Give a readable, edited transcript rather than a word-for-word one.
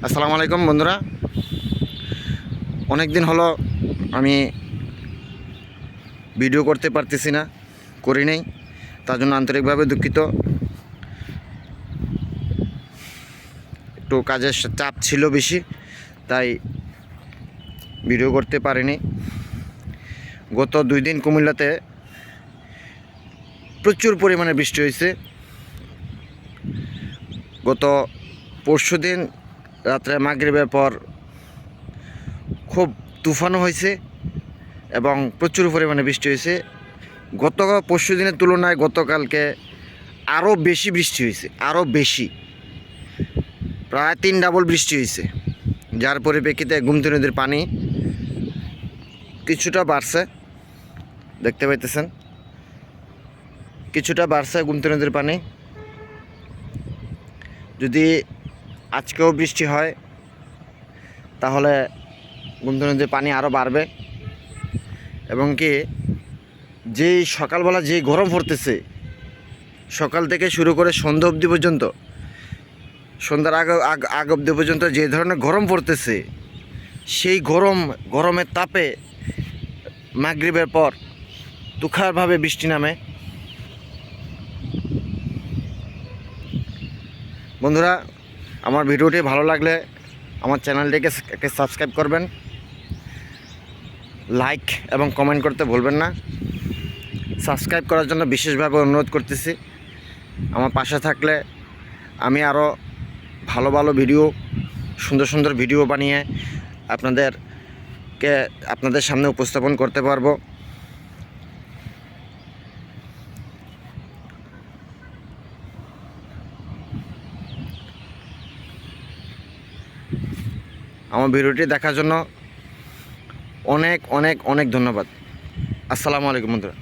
আসসালামু আলাইকুম বন্ধুরা, অনেক দিন হলো আমি ভিডিও করতে পারতেছি না, করি নাই। তার জন্য আন্তরিকভাবে দুঃখিত। একটু কাজের চাপ ছিল বেশি, তাই ভিডিও করতে পারিনি। গত 2 দিন কুমিল্লাতে প্রচুর পরিমাণে বৃষ্টি হয়েছে। গত পরশুদিন রাত্রে মাগরিবের পর খুব তুফানও হয়েছে এবং প্রচুর পরিমাণে বৃষ্টি হয়েছে। গত পরশু দিনের তুলনায় গতকালকে আরও বেশি বৃষ্টি হয়েছে, আরও বেশি, প্রায় 3 ডাবল বৃষ্টি হয়েছে। যার পরিপ্রেক্ষিতে গোমতী নদীর পানি কিছুটা বাড়ছে, দেখতে পাইতেছেন, কিছুটা বাড়ছে গোমতী নদীর পানি। যদি আজকেও বৃষ্টি হয় তাহলে গোমতী নদীর পানি আরও বাড়বে। এবং কি যেই সকালবেলা যেই গরম পড়তেছে, সকাল থেকে শুরু করে সন্ধ্যা অবধি পর্যন্ত, সন্ধ্যার আগ অবধি পর্যন্ত যে ধরনের গরম পড়তেছে, সেই গরমের তাপে মাগরিবের পর তুষারভাবে বৃষ্টি নামে। বন্ধুরা, আমার ভিডিওটি ভালো লাগলে আমার চ্যানেলটিকে সাবস্ক্রাইব করবেন, লাইক এবং কমেন্ট করতে ভুলবেন না। সাবস্ক্রাইব করার জন্য বিশেষভাবে অনুরোধ করতেছি। আমার পাশে থাকলে আমি আরও ভালো ভালো ভিডিও, সুন্দর সুন্দর ভিডিও বানিয়ে আপনাদের সামনে উপস্থাপন করতে পারবো। আমার ভিডিওটি দেখার জন্য অনেক অনেক অনেক ধন্যবাদ। আসসালামু আলাইকুম বন্ধুরা।